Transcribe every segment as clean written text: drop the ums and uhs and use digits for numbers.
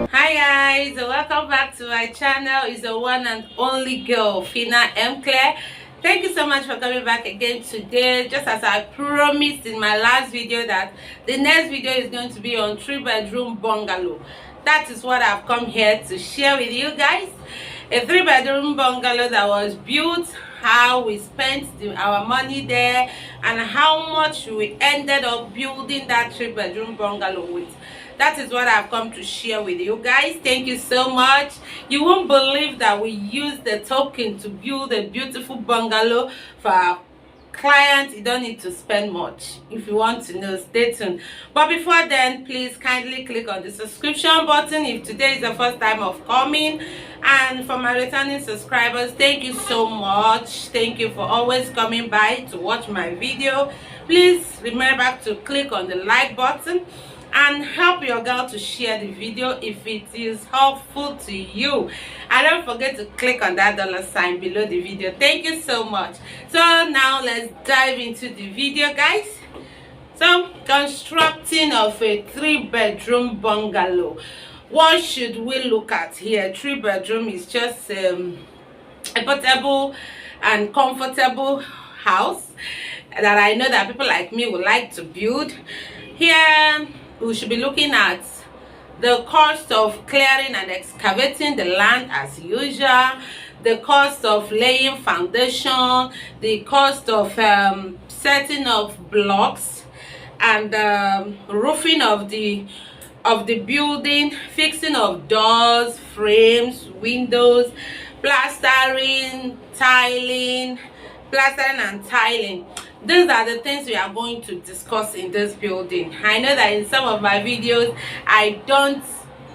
Hi guys, welcome back to my channel. It's the one and only girl, Fina M. Claire. Thank you so much for coming back again today. Just as I promised in my last video that the next video is going to be on 3-bedroom bungalow. That is what I've come here to share with you guys. A 3-bedroom bungalow that was built, how we spent our money there, and how much we ended up building that 3-bedroom bungalow with. That is what I've come to share with you guys. Thank you so much. You won't believe that we used the token to build a beautiful bungalow for our clients. You don't need to spend much. If you want to know, stay tuned. But before then, please kindly click on the subscription button if today is the first time of coming. And for my returning subscribers, thank you so much. Thank you for always coming by to watch my video. Please remember to click on the like button and help your girl to share the video if it is helpful to you. And don't forget to click on that $sign below the video. Thank you so much. So now let's dive into the video, guys. So constructing of a 3-bedroom bungalow. What should we look at here? 3-bedroom is just a portable and comfortable house that I know that people like me would like to build. Here we should be looking at the cost of clearing and excavating the land as usual, the cost of laying foundation, the cost of setting of blocks, and roofing of the building, fixing of doors, frames, windows, plastering, plastering and tiling. These are the things we are going to discuss in this building. I know that in some of my videos I don't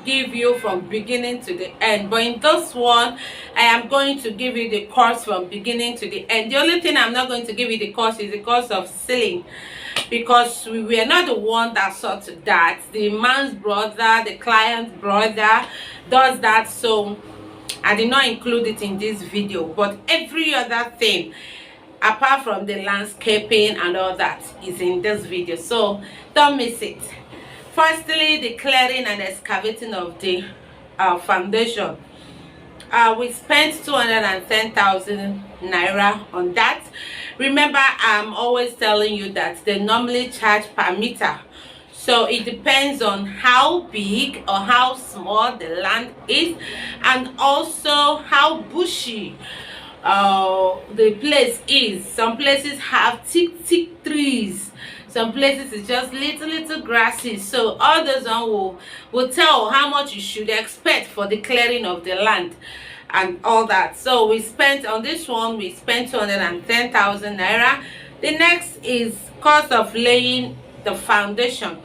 give you from beginning to the end, but in this one I am going to give you the course from beginning to the end. The only thing I'm not going to give you the course is the course of ceiling, because we were not the one that sought that. The man's brother, the client's brother, does that, so I did not include it in this video. But every other thing apart from the landscaping and all that is in this video, so don't miss it. Firstly, the clearing and excavating of the foundation. We spent 210,000 naira on that. Remember, I'm always telling you that they normally charge per meter, so it depends on how big or how small the land is, and also how bushy the place is. Some places have thick trees, some places is just little grasses, so all those one will tell how much you should expect for the clearing of the land and all that. So we spent on this one, we spent 210,000 naira. The next is cost of laying the foundation.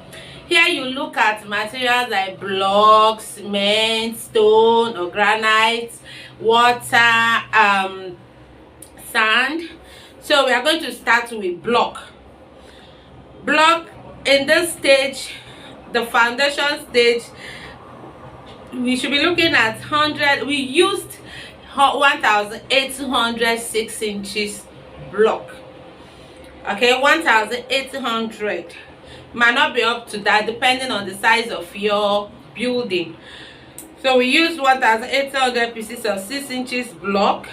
Here you look at materials like blocks, cement, stone or granite, water, sand. So we are going to start with block. In this stage, the foundation stage, we should be looking at 100. We used 1,806 inches block. Okay, 1,800. Might not be up to that depending on the size of your building. So we used 1,800 pieces of 6 inches block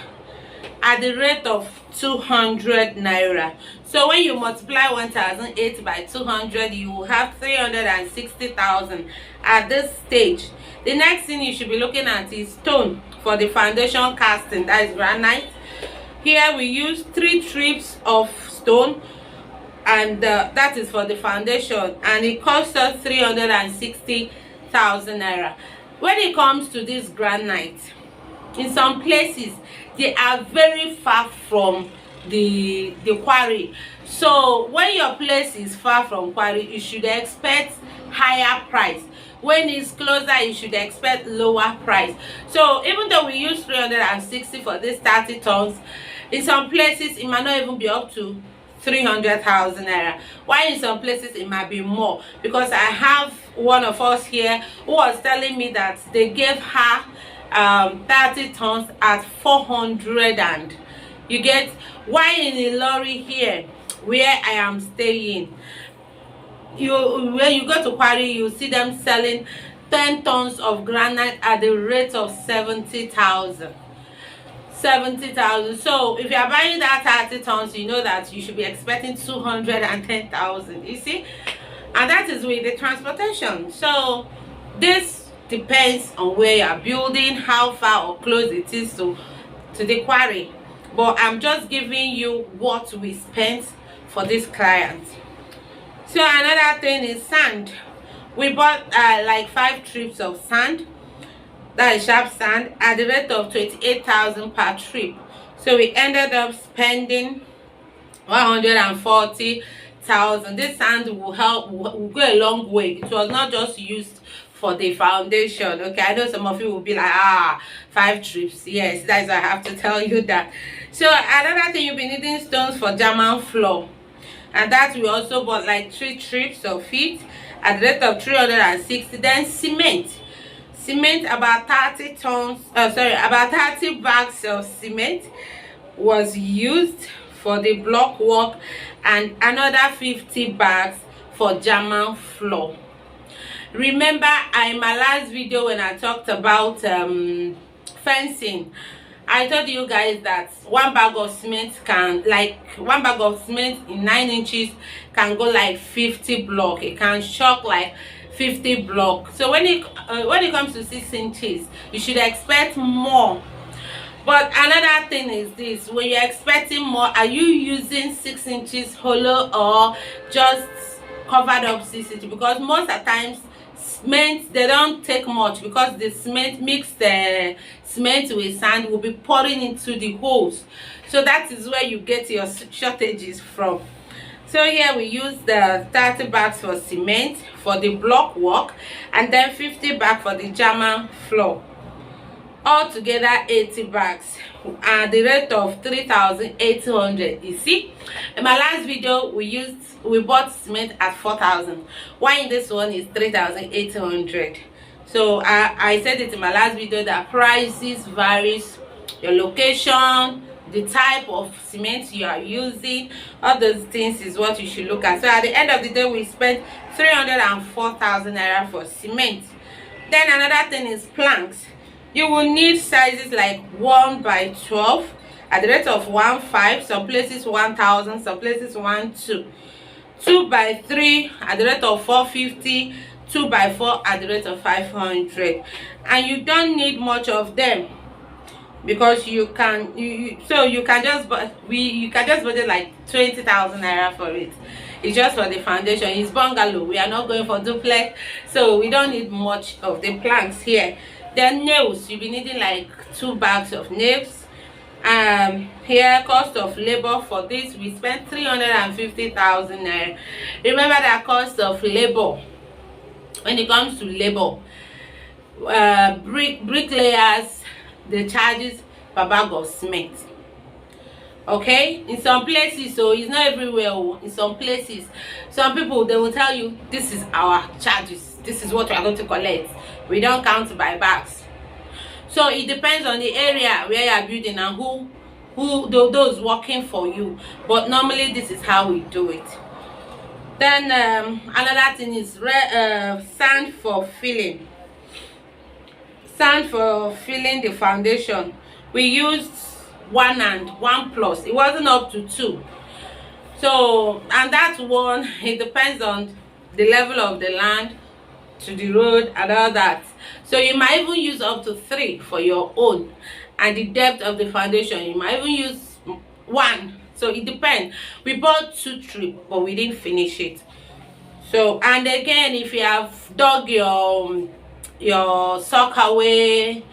at the rate of 200 naira. So when you multiply 1,008 by 200, you will have 360,000 at this stage. The next thing you should be looking at is stone for the foundation casting, that is granite. Here we use 3 strips of stone, and that is for the foundation, and it costs us 360,000 naira. When it comes to this granite, in some places they are very far from the quarry, so when your place is far from quarry, you should expect higher price. When it's closer, you should expect lower price. So even though we use 360 for this 30 tons, in some places it might not even be up to 300,000 naira, while in some places it might be more, because I have one of us here who was telling me that they gave her 30 tons at 400, and you get, why in the lorry here where I am staying, when you go to quarry, you see them selling 10 tons of granite at the rate of 70,000. 70,000. So if you are buying that 30 tons, you know that you should be expecting 210,000. You see, and that is with the transportation. So this depends on where you are building, how far or close it is to the quarry. But I'm just giving you what we spent for this client. So another thing is sand. We bought like 5 trips of sand, that is sharp sand, at the rate of 28,000 per trip. So we ended up spending 140,000. This sand will go a long way. It was not just used for the foundation. Okay, I know some of you will be like, 5 trips. Yes, that's why I have to tell you that. So another thing, you'll be needing stones for German floor, and that we also bought like 3 trips of it at the rate of 360. Then cement, about 30 tons, about 30 bags of cement was used for the block work, and another 50 bags for German floor. Remember, in my last video when I talked about fencing, I told you guys that 1 bag of cement in 9 inches can go like 50 block. It can shock like 50 block. So when it comes to 6 inches, you should expect more. But another thing is this: when you're expecting more, are you using 6 inches hollow or just covered up 6 inches? Because most of the times cement, they don't take much, because the cement mixed cement with sand will be pouring into the holes. So that is where you get your shortages from. So here we use the 30 bags for cement for the block work, and then 50 bags for the German floor. Altogether 80 bags at the rate of 3,800. You see, in my last video we bought cement at 4,000, while in this one is 3,800. So I said it in my last video that prices varies, your location, the type of cement you are using, all those things is what you should look at. So at the end of the day, we spent 304,000 naira for cement. Then another thing is planks. You will need sizes like 1 by 12 at the rate of 1,500, some places 1,000, some places 1,200. 2 by 3 at the rate of 450, 2 by 4 at the rate of 500. And you don't need much of them, because you can just budget like 20,000 naira for it. It's just for the foundation. It's bungalow, we are not going for duplex, so we don't need much of the planks here. Then nails, you'll be needing like 2 bags of nails. Here, cost of labor for this, we spent 350,000 naira. Remember that cost of labor, when it comes to labor, bricklayers, the charges per bag of cement. Okay, in some places, so it's not everywhere. In some places, some people, they will tell you, this is our charges, this is what we are going to collect, we don't count by bags. So it depends on the area where you are building and who those working for you, but normally this is how we do it. Then another thing is sand for filling. Sand for filling the foundation, we used 1 and 1+. It wasn't up to 2. So, and that one, it depends on the level of the land to the road and all that. So you might even use up to 3 for your own, and the depth of the foundation you might even use 1. So it depends. We bought 2 trips, but we didn't finish it. So, and again, if you have dug your sockaway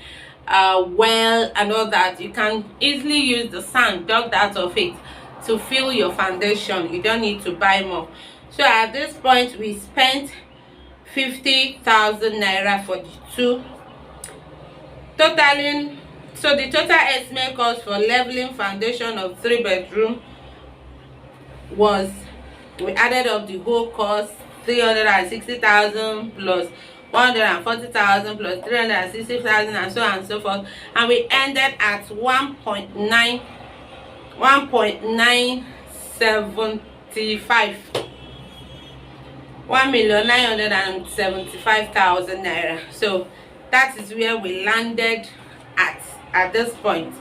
well and all that, you can easily use the sand dug out of it to fill your foundation. You don't need to buy more. So at this point, we spent 50,000 naira for the 2, totaling. So the total estimate cost for leveling foundation of 3-bedroom was, we added up the whole cost, 360,000 plus 140,000 plus 360,000 and so on and so forth, and we ended at 1.975. 1,975,000 naira. So that is where we landed at this point.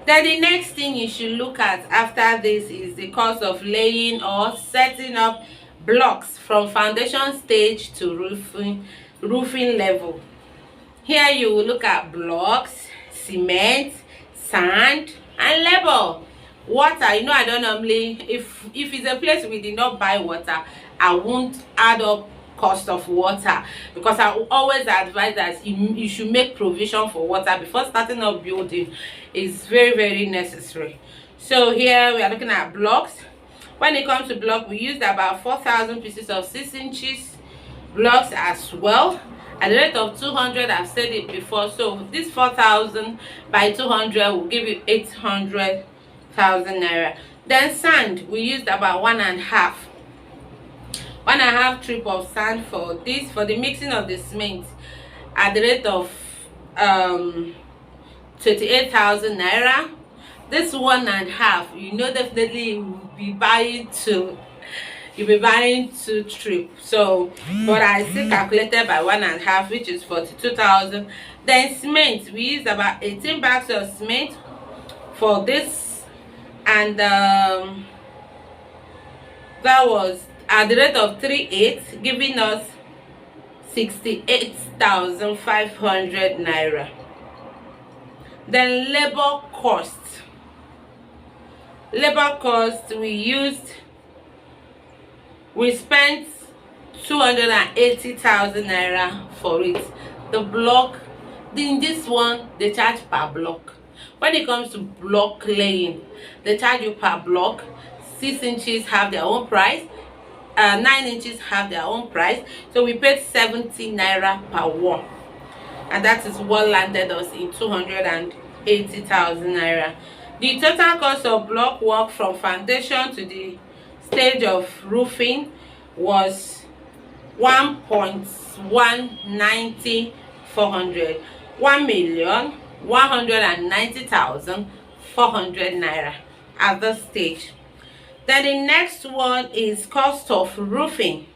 Then the next thing you should look at after this is the cost of laying or setting up blocks from foundation stage to roofing level. Here you will look at blocks, cement, sand, and labor. Water, you know, I don't normally, if it's a place we did not buy water, I won't add up cost of water, because I always advise that you should make provision for water before starting up building. Is very necessary. So here we are looking at blocks. When it comes to block, we used about 4,000 pieces of 6 inches blocks as well, at the rate of 200. I've said it before. So this 4,000 by 200 will give you 800,000 naira. Then sand, we used about 1.5 trip of sand for this, for the mixing of the cement, at the rate of 28,000 naira. This 1.5, you know, definitely you will be buying two. You'll be buying 2 trips. So but I still calculated by 1.5, which is 42,000. Then cement, we used about 18 bags of cement for this, and that was at the rate of 3.8, giving us 68,500 naira. Then labor cost, we spent 280,000 naira for it. The block, in this one they charge per block. When it comes to block laying, they charge you per block. 6 inches have their own price, 9 inches have their own price. So we paid 70 naira per one, and that is what landed us in 280,000 naira. The total cost of block work from foundation to the stage of roofing was 1,190,400, 1,190,400 naira at this stage. Then the next one is cost of roofing.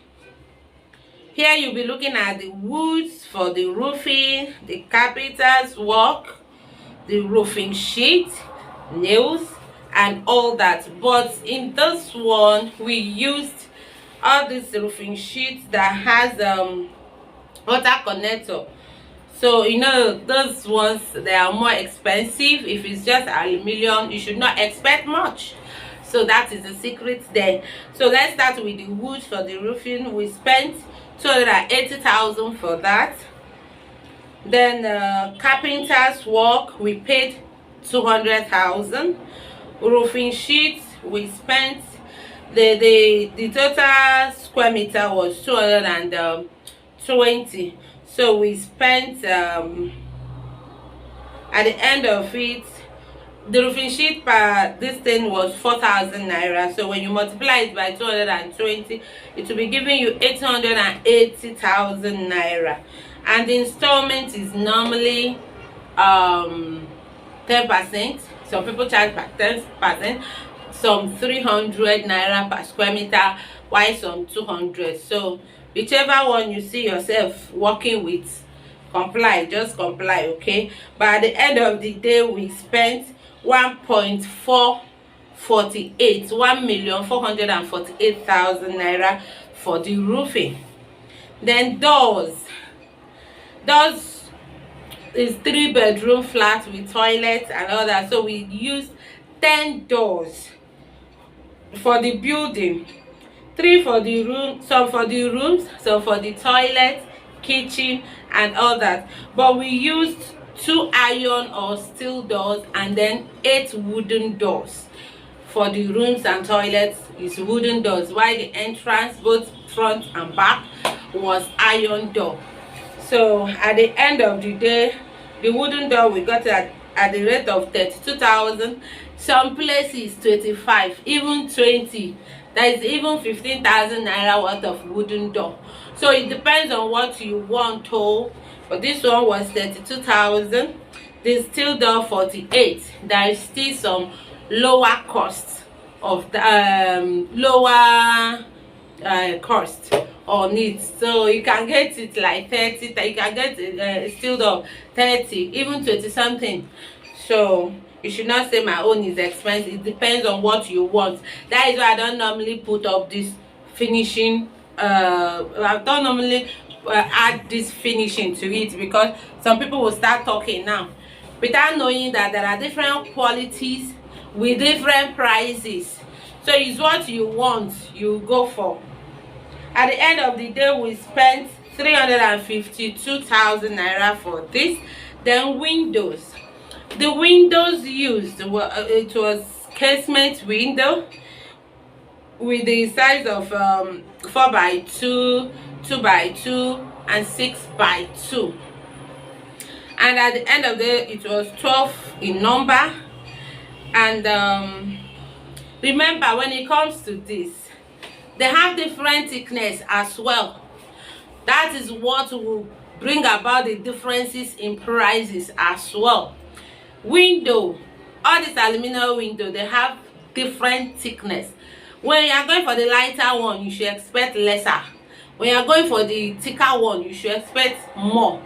Here you'll be looking at the woods for the roofing, the carpenter's work, the roofing sheet, nails, and all that. But in this one we used all these roofing sheets that has water connector. So you know, those ones, they are more expensive. If it's just aluminium, you should not expect much. So that is the secret there. So let's start with the wood for the roofing. We spent 280,000 for that. Then carpenter's work, we paid 200,000. Roofing sheets, we spent the total square meter was 220. So we spent at the end of it, the roofing sheet per this thing was 4,000 naira. So when you multiply it by 220, it will be giving you 880,000 naira. And the installment is normally 10%. Some people charge by 10%, some 300 naira per square meter, while some 200. So whichever one you see yourself working with, comply, just comply, okay? But at the end of the day, we spent 1,448,000 naira for the roofing. Then doors is 3-bedroom flat with toilet and all that. So we used 10 doors for the building, 3 for the room, some for the rooms, some for the toilet, kitchen, and all that. But we used 2 iron or steel doors and then 8 wooden doors. For the rooms and toilets is wooden doors, while the entrance, both front and back, was iron door. So at the end of the day, the wooden door we got at the rate of 32,000. Some places 25, even 20. There is even 15,000 naira worth of wooden door. So it depends on what you want to. But this one was 32,000. The steel door 48. There is still some lower cost of the cost on it. So you can get it like 30, you can get it still of 30, even 20 something. So you should not say my own is expensive. It depends on what you want. That is why I don't normally put up this finishing I don't normally add this finishing to it, because some people will start talking now without knowing that there are different qualities with different prices. So it's what you want you go for. At the end of the day, we spent 352,000 naira for this. Then windows, the windows used were it was casement window with the size of 4x2, 2x2 and 6x2, and at the end of the day it was 12 in number. And remember, when it comes to this, they have different thickness as well. That is what will bring about the differences in prices as well. Window, all these aluminum window, they have different thickness. When you are going for the lighter one, you should expect lesser. When you are going for the thicker one, you should expect more.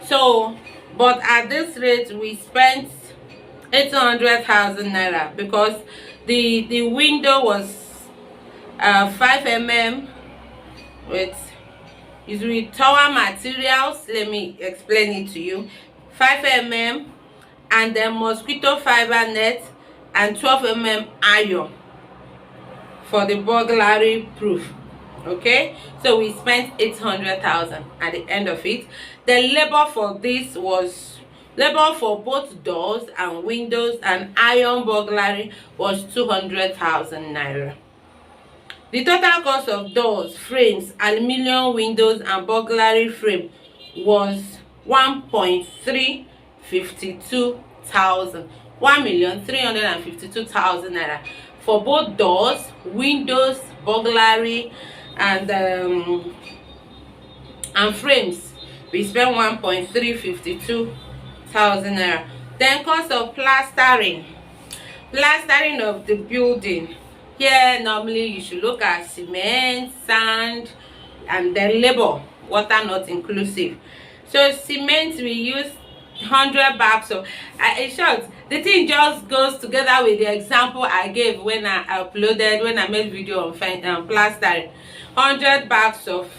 So but at this rate we spent 800,000 naira, because the window was 5 mm with tower materials. Let me explain it to you. 5 mm, and then mosquito fiber net, and 12 mm iron for the burglary proof. Okay, so we spent 800,000 at the end of it. The labor for this was labor for both doors and windows and iron burglary was 200,000 naira. The total cost of doors, frames, aluminium windows and burglary frame was 1,352,000, 1,352,000 naira for both doors, windows, burglary and frames. We spent 1,352,000 naira. Then cost of plastering of the building. Here normally you should look at cement, sand, and then labor, water not inclusive. So cement, we use 100 bags. So in short, the thing just goes together with the example I gave when I made video on plastering. 100 bags of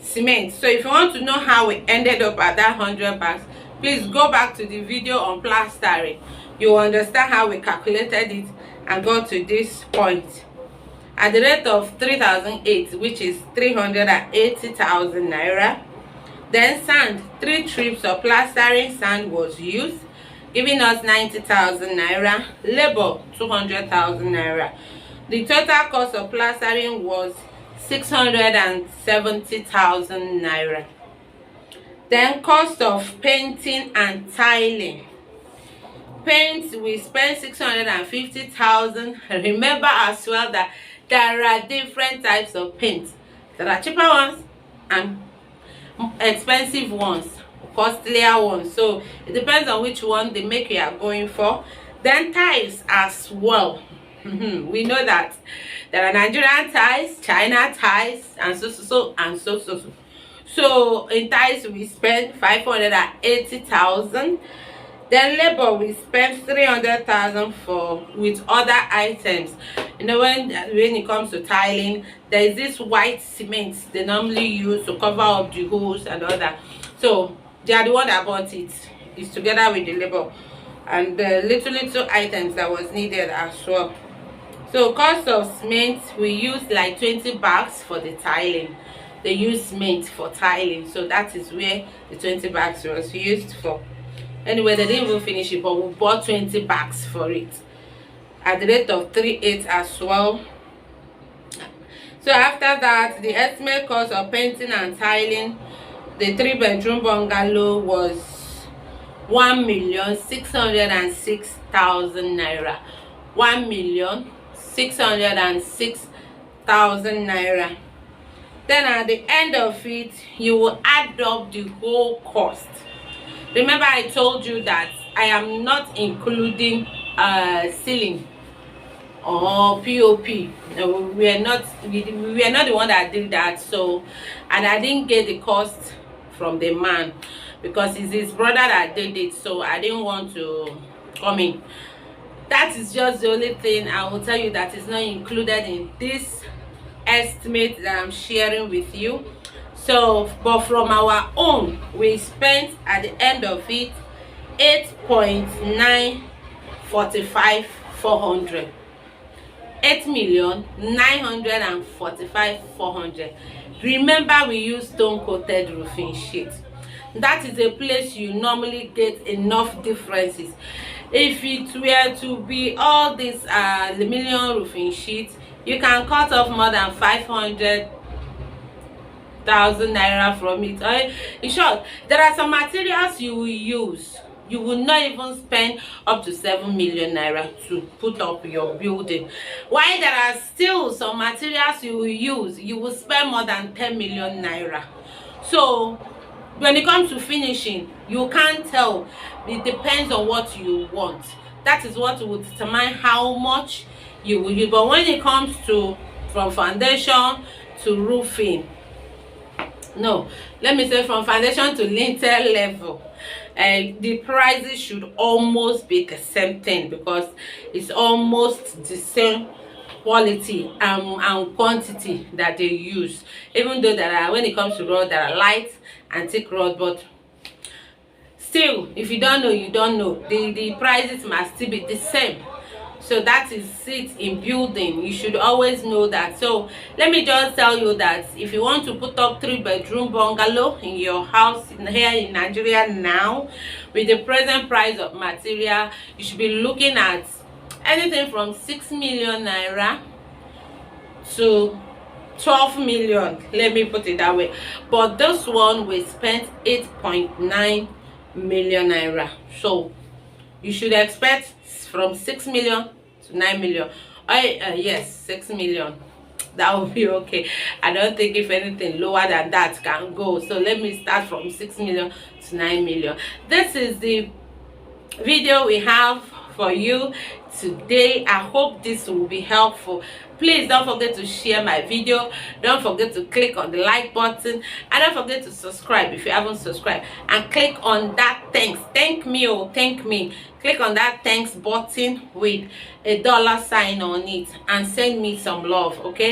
cement. So if you want to know how we ended up at that 100 bags, please go back to the video on plastering. You will understand how we calculated it and got to this point. At the rate of 3,008, which is 380,000 naira. Then sand, 3 trips of plastering sand was used, giving us 90,000 naira. Labor, 200,000 naira. The total cost of plastering was 670,000 naira. Then cost of painting and tiling. Paint, we spent 650,000. Remember as well that there are different types of paint. There are cheaper ones and expensive ones, costlier ones. So it depends on which one the maker you are going for. Then tiles as well. We know that there are Nigerian tiles, China tiles, and so. So in tiles we spent 580,000. Then labor, we spent 300,000 for with other items. You know, when it comes to tiling, there is this white cement they normally use to cover up the holes and all that. So they are the one that bought it. It's together with the labor and the little items that was needed as well. So cost of cement, we used like 20 bags for the tiling. They use cement for tiling, so that is where the 20 bags was used for. Anyway, they didn't even finish it, but we bought 20 bags for it at the rate of 3,800 as well. So after that, the estimate cost of painting and tiling the 3-bedroom bungalow was 1,606,000 naira. 1,606,000 naira. Then at the end of it, you will add up the whole cost. Remember, I told you that I am not including ceiling. or pop. No, we are not the one that did that. So, and I didn't get the cost from the man because it's his brother that did it, so I didn't want to come in. That is just the only thing I will tell you that is not included in this estimate that I'm sharing with you. So, but from our own, we spent at the end of it 8,945,400. 8,945,400. Remember, we use stone coated roofing sheet. That is a place you normally get enough differences. If it were to be all this aluminium roofing sheet, you can cut off more than 500,000 naira from it. In short, there are some materials you will use, you will not even spend up to 7 million naira to put up your building, while there are still some materials you will use, you will spend more than 10 million naira. So when it comes to finishing, you can't tell. It depends on what you want. That is what will determine how much you will use. But when it comes to from foundation to roofing, no, let me say from foundation to lintel level, the prices should almost be the same thing, because it's almost the same quality and quantity that they use. Even though there are, when it comes to rod, there are light and thick rod, but still, if you don't know, you don't know. The prices must still be the same. So that is it in building. You should always know that. So let me just tell you that if you want to put up 3-bedroom bungalow in your house here in Nigeria now, with the present price of material, you should be looking at anything from 6 million naira to 12 million, let me put it that way. But this one we spent 8.9 million naira, so you should expect from 6 million to 9 million. Yes, 6 million, that will be okay. I don't think if anything lower than that can go. So let me start from 6 million to 9 million. This is the video we have for you today. I hope this will be helpful. Please don't forget to share my video, don't forget to click on the like button, and don't forget to subscribe if you haven't subscribed, and click on that thank me, click on that thanks button with a dollar sign on it, and send me some love. Okay,